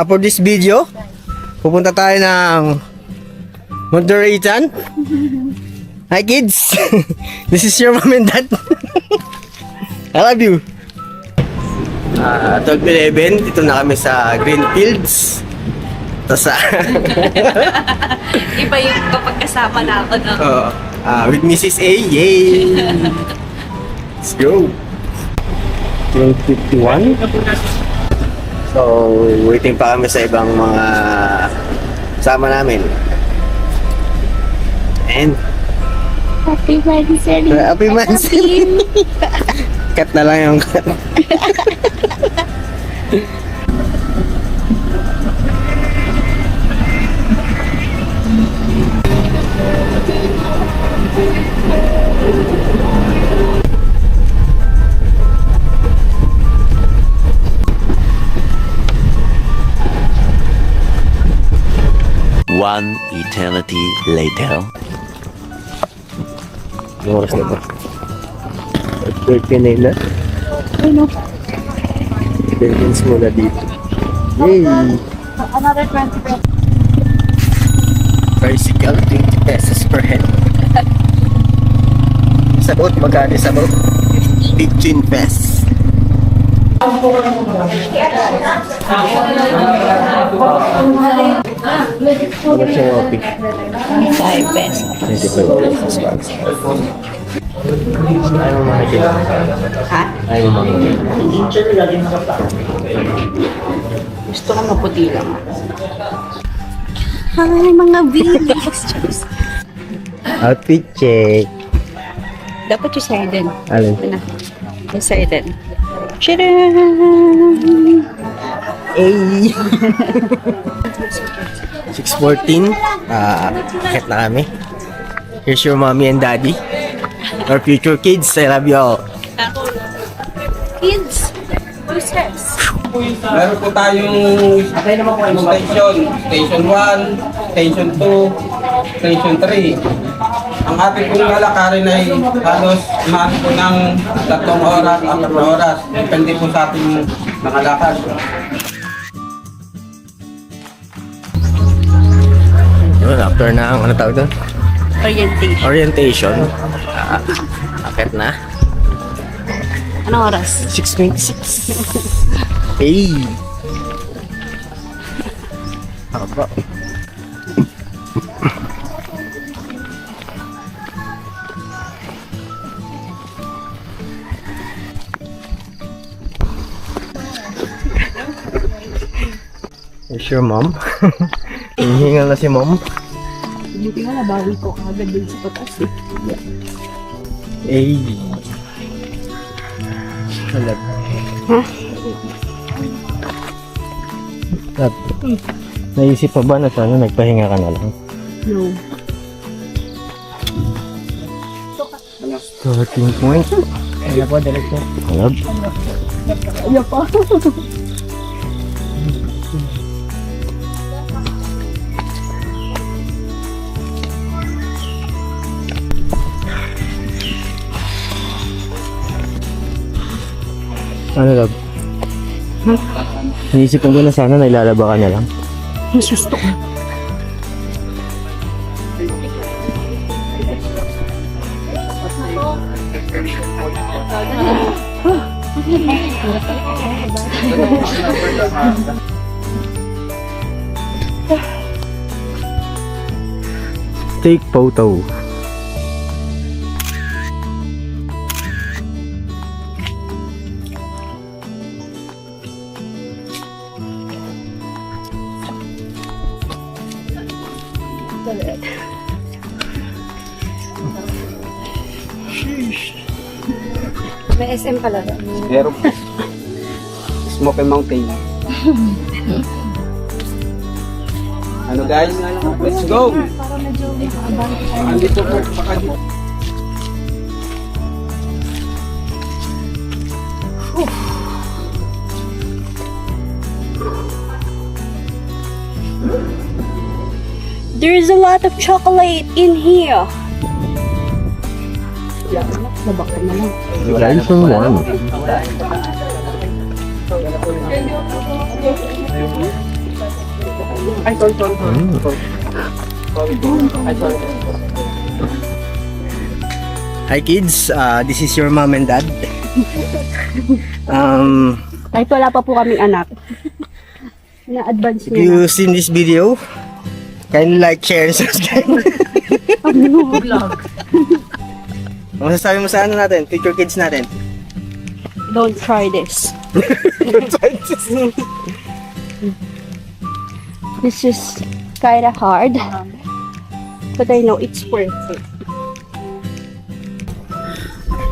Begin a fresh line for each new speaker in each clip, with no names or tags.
For this video, pupunta tayo ng Monterey-chan. Hi kids! This is your mom and dad. I love you. 12:11, dito na kami sa Greenfields. Tapos
Iba yung kapag kasama na ako, no?
with Mrs. A. Yay! Let's go! 12:51. So, waiting pa kami sa ibang mga kasama namin. And
Happy Wednesday!
Happy Wednesday! Cut na lang yung cut.
One eternity later.
Yung oras na ba? 13 na.
Ano?
Balance muna dito. Yay!
Another 20 pesos.
Bicycle, 20 pesos per head. Sa boat, magkano sa boat? 15 pesos. Ano siya yung OP?
5 pesos.
25 pesos bucks. Ayaw mo makikita.
Ha?
Ayaw mo makikita.
Gusto ko maputi lang. Hi, mga babies!
Outfit check.
Dapat yung sa'yo din.
Alin?
Ano? Yung sa'yo din. Tcharam!
Ay! 6:14. Akit na kami. Here's your mommy and daddy. Our future kids. I love you all.
Kids! Who's this?
Meron po tayong station 1, station 2, station 3. Ang ating pong lalakarin ay halos umaari po ng 3 oras, 4 oras. Depende po sa ating nakalakad.
Yun, after na ang ano tawag doon?
Orientation.
Orientation. Akit na.
Anong oras?
6:26. Hey! Haba. Is your mom? Hinihingal na si mom.
Buti nga nabawi ko kagad dun sa patas eh.
Hey! Alam.
Ha?
Lab, naisip pa ba na sana nagpahinga ka na lang?
No.
13 points. Ano po, director? Lab.
Ano pa?
Ano, Lab? Naisip mo ba na sana nailalaba ka na lang?
Nasusto ko.
Take photo.
May SM pala doon.
Meron po. Smoky Mountain. Ano guys? Let's go! Andito po, baka dito.
There's a lot of chocolate in here. Nabaka na lang.
Guys, one.
Ay, sorry.
Hi kids, this is your mom and dad.
Kahit wala pa po kaming anak. Na-advance
If
niya
you seen this video, kindly like, share, and subscribe.
vlog.
Ano masasabi mo sa ano natin, future kids natin?
Don't try this. This is kinda hard. But I know it's worth it.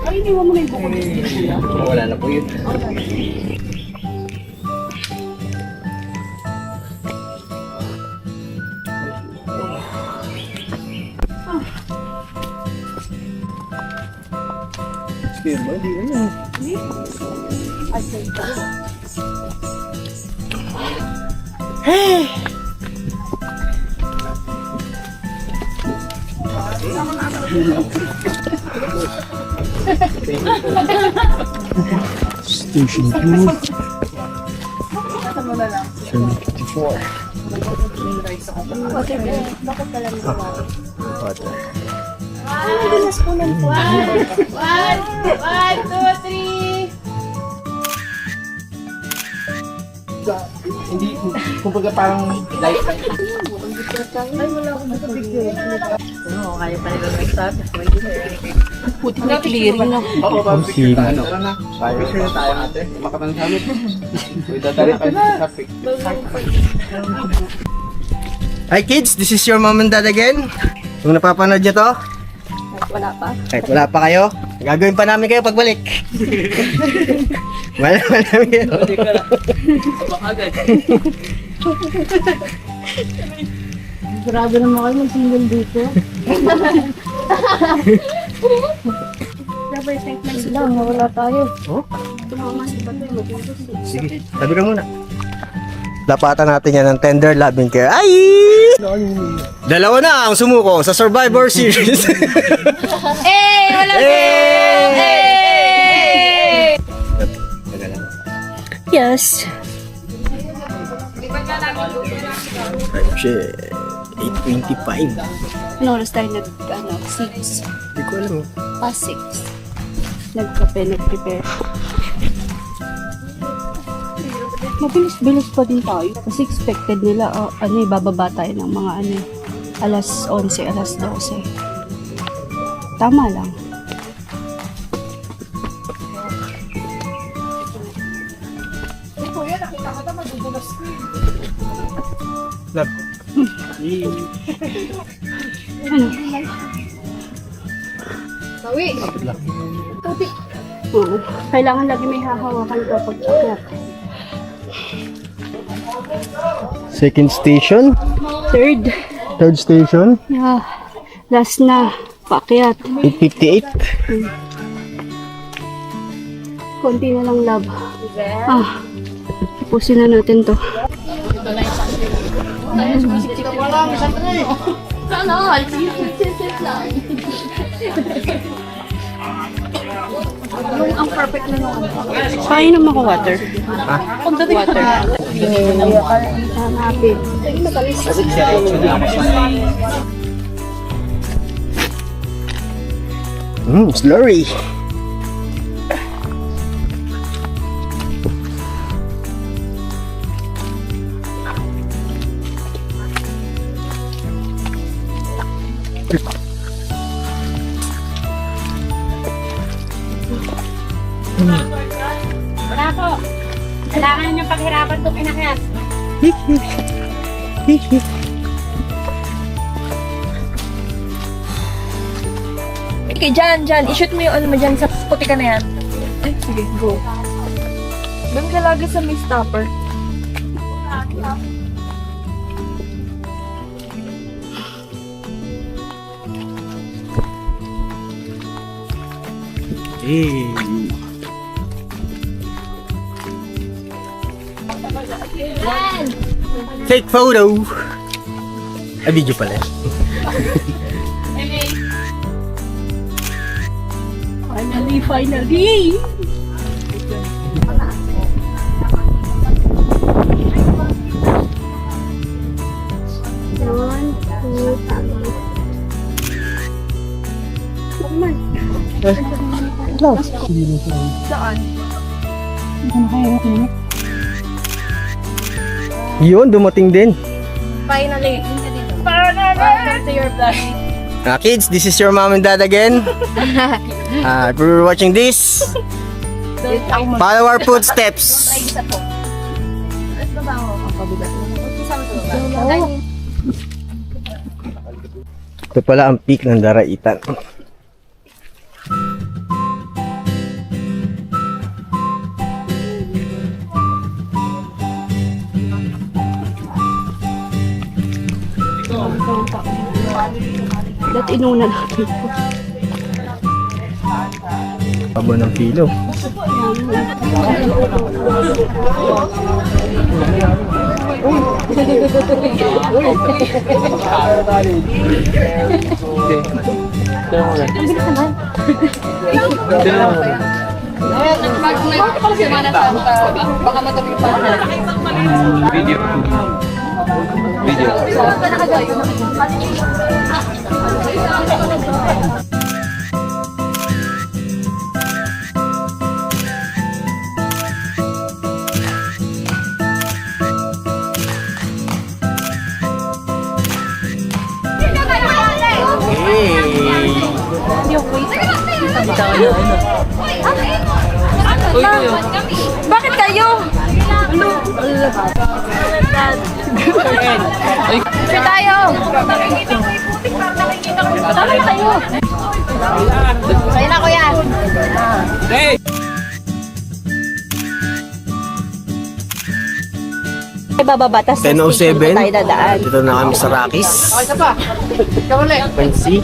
Ay, iniwan mo na yung buko niya.
Wala na po yun. Station 2. 754.
Hindi, kumbaga parang light lang.
Puti na clearing na.
Oo, picture tayo. Tara na. Picture na tayo ate. Makatang sa amin. Uy, dadala kayo sa traffic.
Hi kids, this is your mom and dad again. Kung napapanood nyo to,
Wala pa.
kahit wala pa kayo, gagawin pa namin kayo pagbalik. Wala namin kayo.
Grabe naman kayo mag-single dito. Never think na sila, wala tayo.
Oh?
Tumama si Batoy, mag-utos.
Sige, sabi ka muna. Lapatan natin yan ng tender loving care. Ay! Dalawa na ang sumuko sa Survivor Series.
Wala Yes.
Time check. 8:25.
Ano oras tayo nag, 6?
Hindi ko alam.
Past 6. Nagkape, nag-prepare. Mabilis-bilis pa din tayo. Kasi expected nila, bababa tayo ng mga alas 11, alas 12. Tama lang.
Love.
Oo. Kailangan lagi may hahawakan kapag akyat.
Second station.
Third.
Third station.
Yeah. Last na. Paakyat.
8:58.
Konti na lang, love. Tapusin na natin to. Ang perfect na nung Kain naman ako water. Water. Hanapin.
Slurry.
Wala po. Kailangan nyo paghirapan itong inakyat.
Okay, dyan. I-shoot mo yung ano mo dyan sa puti ka na yan. Ay, sige, go. Doon ka lagi sa may stopper.
Hey. Take photo. Video pala.
Finally!
Saan?
Yun, dumating din.
Finally. Welcome to your vlog.
Kids, this is your mom and dad again. If you're watching this, follow our footsteps.
Isa po. Let's go ba ako?
Ito pala ang peak ng Daraitan.
That inuna natin.
Pabo ng kilo.
Baka matapig pa.
Video.
Bakit kayo? Sure tayo. Tama tayo. Sa'yo na kuya.
Ay, bababa, tas
10:07.
tayo dadaan.
Dito na kami sa Rockies. Fancy.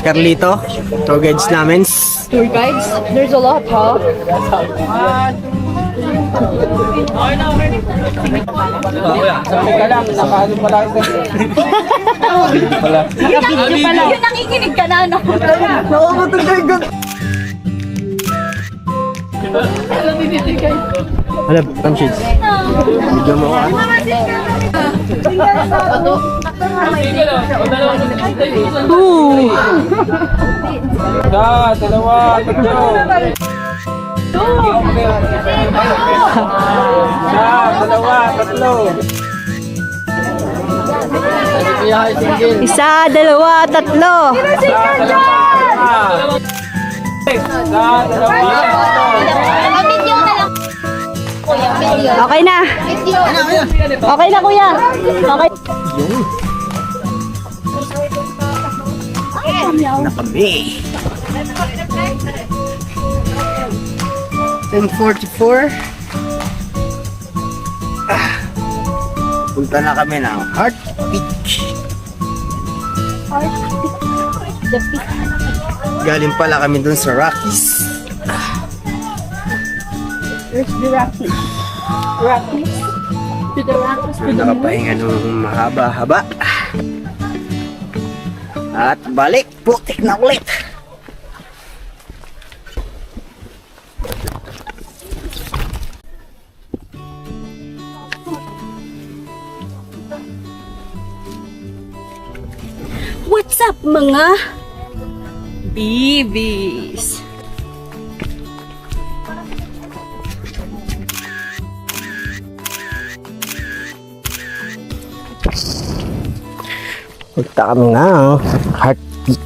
Carlito, tour guides namin.
Tour guides? There's a lot, huh?
Sabi ka lang, nakaano pala ito.
Yung nakikinig ka na, no?
Alam, Shades. Bigyan mo ka.
Dalawa, tatlo. Dalawa, tatlo.
Isa, dalawa, tatlo. Okay na. Okay na, kuya. Okay.
Na kami. 10:44. Punta na kami ng Heart Peak. Galing pala kami dun sa Rockies.
There's the Rockies. Rockies. To the Rockies.
Nakapahinga ng mahaba-haba. At balik, putik na ulit.
What's up, mga babies?
Punta kami ng Heart Peak.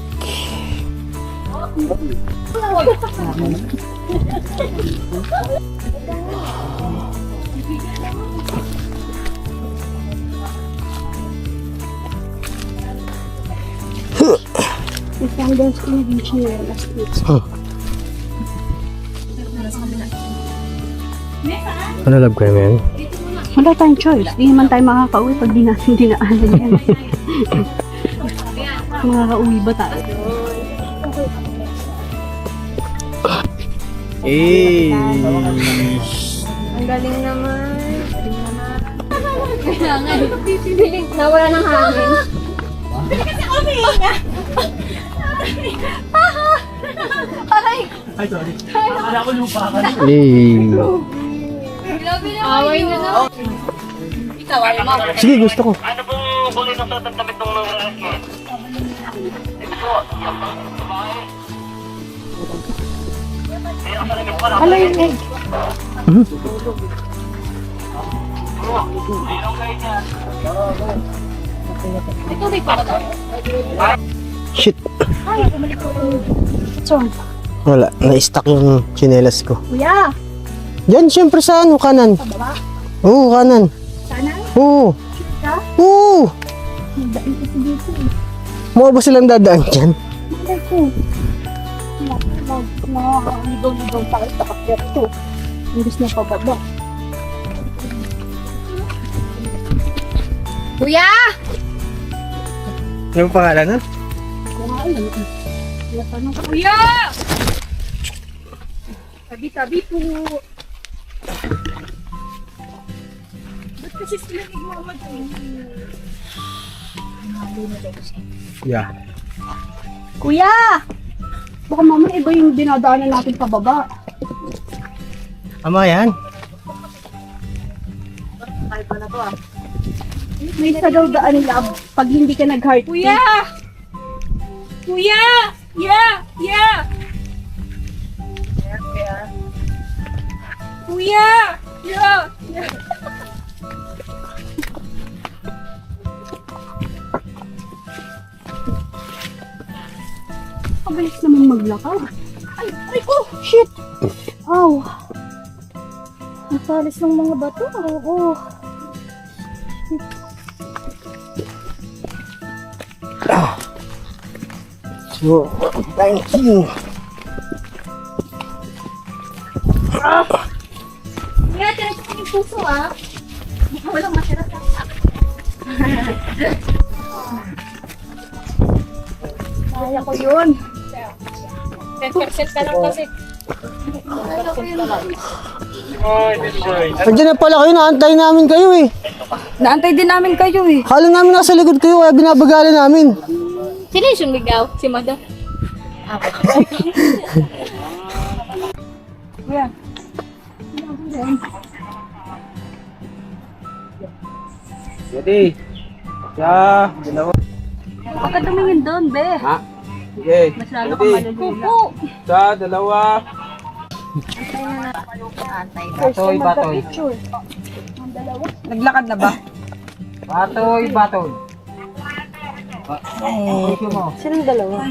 We found those in the beach near last week.
Ano love ko naman?
Wala tayong choice. Di naman tayo makaka-uwi pag di natin dinaanan yan. Makaka-uwi ba tayo?
Ang galing naman. Kailangan. Nawala ng hangin. Kasi umiinga. Away na na. Ikaw, ayaw mo.
Sige, gusto ko.
Ano yung egg? Ito rin pa ba?
Shit.
Ay, bumalik ko. Saan?
Wala. Na-stuck yung chinelas ko.
Kuya!
Diyan, syempre sa ano, kanan.
Sa baba?
Oo, kanan.
Sana?
Oo.
Ka?
Oo.
Magdaan kasi dito eh.
Mukha ba silang dadaan dyan?
Malay ko. Nakakaligaw-ligaw tayo sa kapya to. Imbis na pababa. Kuya!
Ano ang pangalan nun?
Kumain. Natanong ko.
Kuya! Tabi-tabi po. Ba't kasi sila nagmamadali?
Yeah.
Kuya! Baka mama iba yung dinadaanan natin pababa.
Ama yan.
May isa daw daan lab pag hindi ka nag-heart.
Kuya! Kuya! Yeah! Yeah! Kuya! Yeah! Yeah!
Pabilis naman maglakad. Ay ko! Shit! Ow! Ang talis ng mga bato. Oo.
So, thank you.
Kuya, tiras ko yung puso ah. Baka walang matira sa
Kaya ko yun.
10% ka lang kasi.
Nandiyan na pala kayo, naantay namin kayo eh.
Naantay din namin kayo eh.
Kala namin nasa likod kayo, kaya binabagalan namin.
Sino yung sumigaw? Si Mada?
Kuya.
Ready? Isa, dalawa.
Huwag ka tumingin doon, be.
Ha? Sige.
Masyado ka
Ready?
malulula.
Isa, dalawa. Batoy, batoy.
Naglakad na ba?
Batoy, batoy.
Sinong dalawa?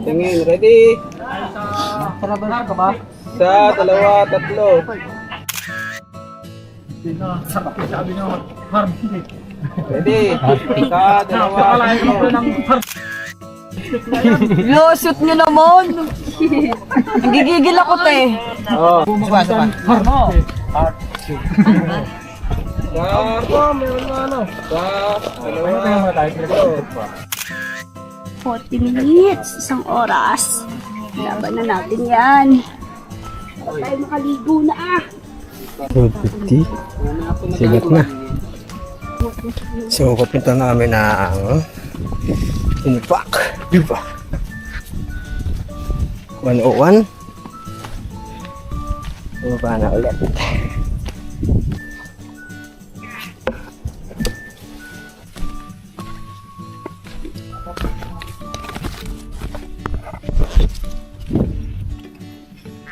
Tingin, ready? Isa, dalawa, tatlo. Ready? Isa, dalawa, tatlo.
Lo-shoot nyo naman. Nagigigil ako, te.
Oh. Bumabasa pa. Meron na ano. Sa, dalawa, tatlo.
40 minutes, isang oras. Laban na natin yan. Para tayo makaligo na ah.
250. Sigat na. So, papunta namin ng Inupak. Diba? 101. Bumaba na ulit.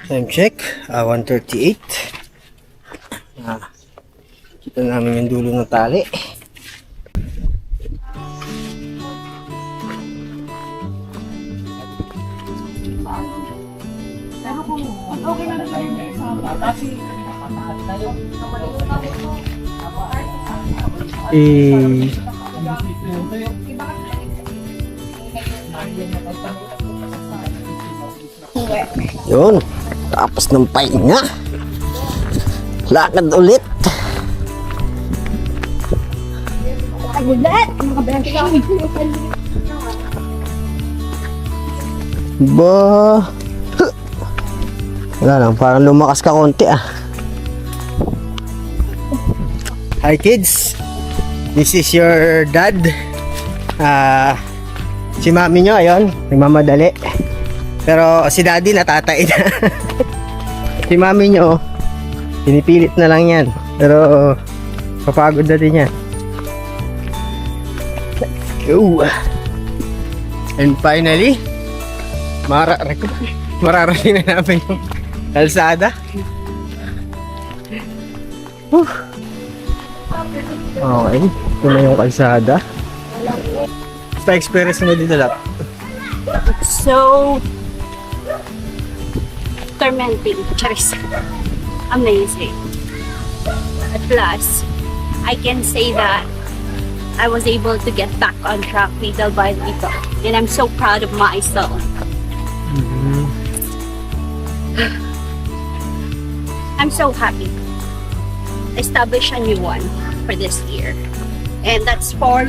Time check, 1:38. Kita namin yung dulo ng tali. Yun, tapos ng pahinga. Lakad ulit.
Agulat! Mga beses.
Ba. Wala lang, parang lumakas ka konti ah. Hi kids. This is your dad. Si mami nyo ayun, nagmamadali. Pero si daddy natatay na. Si mami nyo, pinipilit na lang yan. Pero papagod na din yan. Yo. And finally, mararating na namin yung kalsada. Whew. Okay, ito na yung kalsada. Basta experience mo dito lahat.
So tormenting. Charis. Amazing. Plus, I can say that I was able to get back on track little by little. And I'm so proud of myself. I'm so happy. Establish a new one for this year. And that's for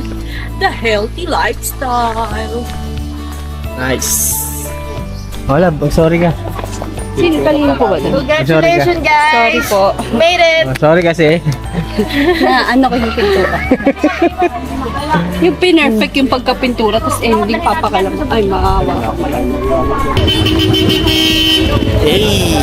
the healthy lifestyle.
Nice. Wala, sorry ka.
Sino kanina po ba doon?
Congratulations, guys!
Sorry po.
Made it!
Oh, sorry kasi.
Na ano ko yung pintura. Yung pinerfect yung pagka-pintura, tapos ending papakalam. Ay, maawa ako lang.
Hey!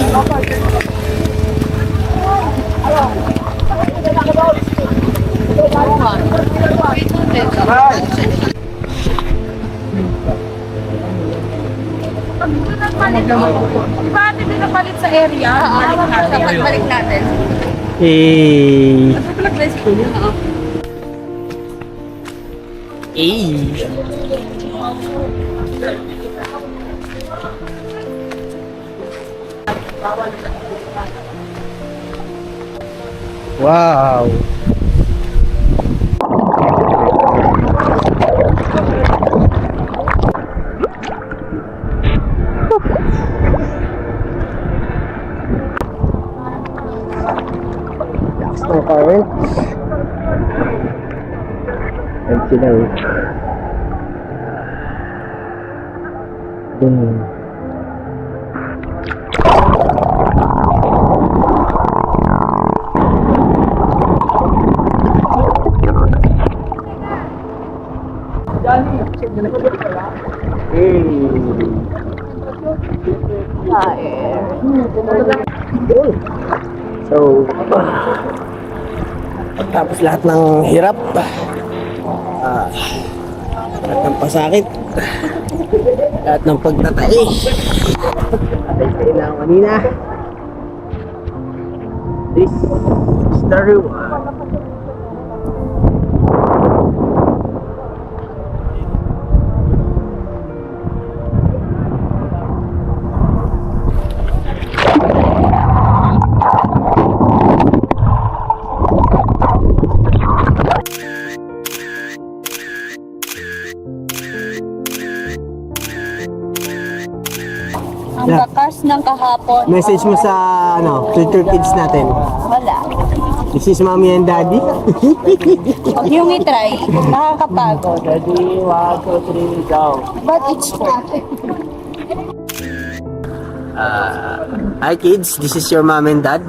Bakit din napalit sa area? Balik natin.
Hey! Hey! Wow! Lakas ng current. Ayan sila eh. So, pagtapos lahat ng hirap, lahat ng pasakit, lahat ng pagtatae, patay na ako kanina. This is the reward.
Ang bakas ng kahapon.
Message mo sa future kids natin.
Wala.
This is mommy and daddy.
Huwag niyong itry. Nakakapagod.
Daddy, 1, 2, 3, go.
But it's fun.
Hi kids, this is your mom and dad.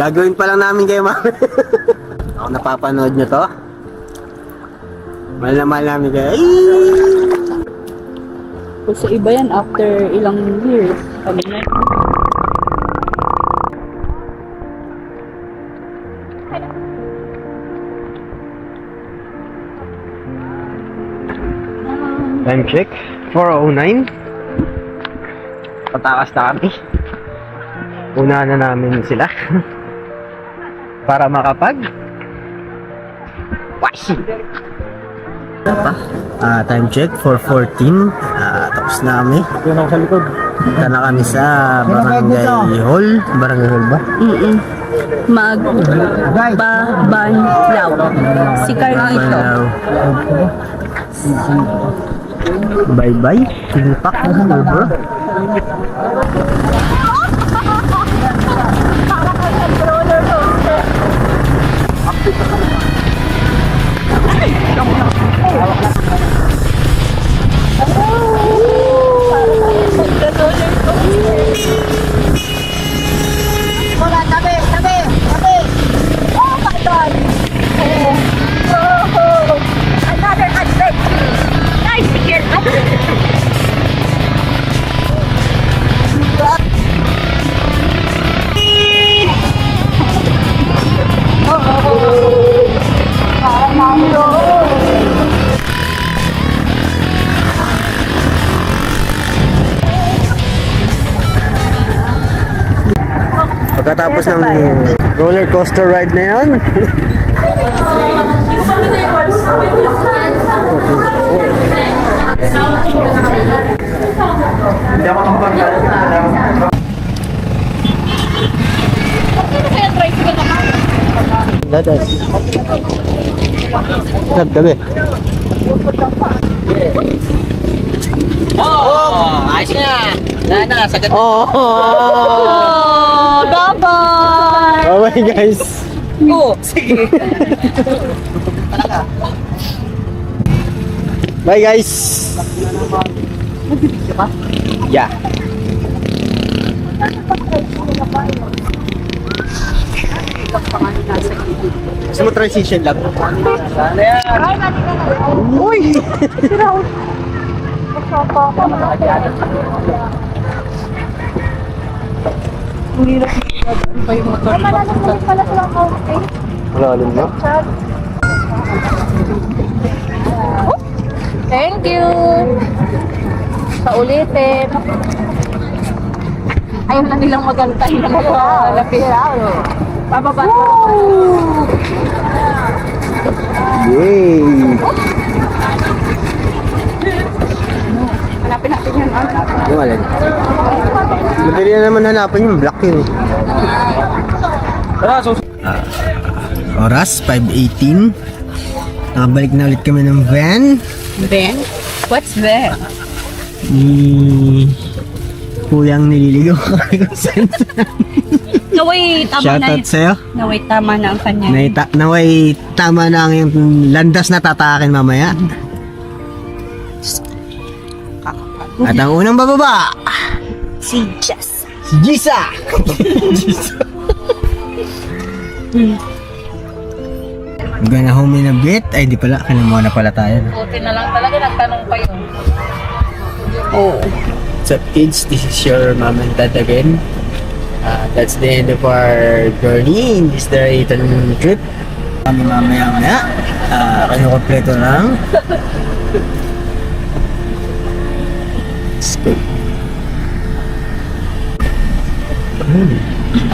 Gagawin pa lang namin kayo, mami. Kung napapanood nyo to, mahal na mahal namin kayo.
Kung sa iba yan, after ilang years, kami na.
Time check, 4:09. Patakas na kami. Una na namin sila. Para makapag washi. Time check, 4:14. Tapos na kami. Doon ako sa likod. Punta na kami sa Barangay Hall. Barangay Hall ba?
Magbabanlaw. Si Carlito.
Bye-bye. Silpak na bro. Pagkatapos ng roller coaster ride na yun. Dadas. Sarap gabi.
Oh, bye-bye!
Bye-bye guys.
Oo, sige.
Bye guys. Yeah. Gusto mo transition lang? Uy! Malalim na?
Thank you. Sa ulitin. Ayaw na nilang magantay na lapira. Pababa.
Yay!
Hanapin natin yun.
Yung alin? Madali na naman hanapin yung black yun. Oras, 5:18. Nakabalik na ulit kami ng van.
Ben? What's that?
Kuyang nililigaw kami kung saan.
Naway, tama na
Shoutout
yun.
sa'yo.
Naway, tama na ang kanya.
Naway, tama na ang yung landas na tatakin mamaya. At ang unang bababa,
Si Jess.
si Jisa. We're gonna home in a bit. Ay, di pala. Kalimuha na pala tayo. No?
Buti na lang talaga nagtanong pa yun.
What's up kids? This is your mom and dad again. That's the end of our journey in this Daraitan trip. Kami mamaya. Kompleto lang. Let's go.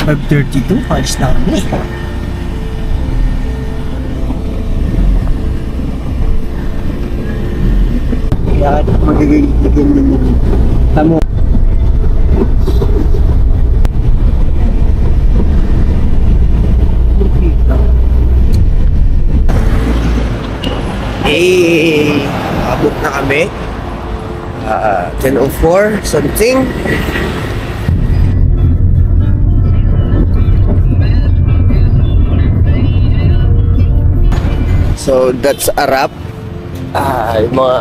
5:32. Alis na kami. Kaya magiging tamo. Hey, abot na kami. 10:04 something. So that's a wrap. Yung mga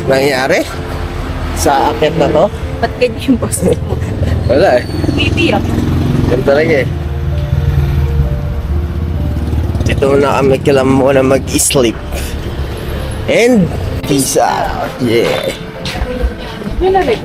nangyayari sa akit na to.
Ba't ganyan, boss?
Wala eh.
Titiyak.
Yan talaga eh. Ito na kami kailangan muna mag-sleep. And peace out. Yeah.
Yun na rin.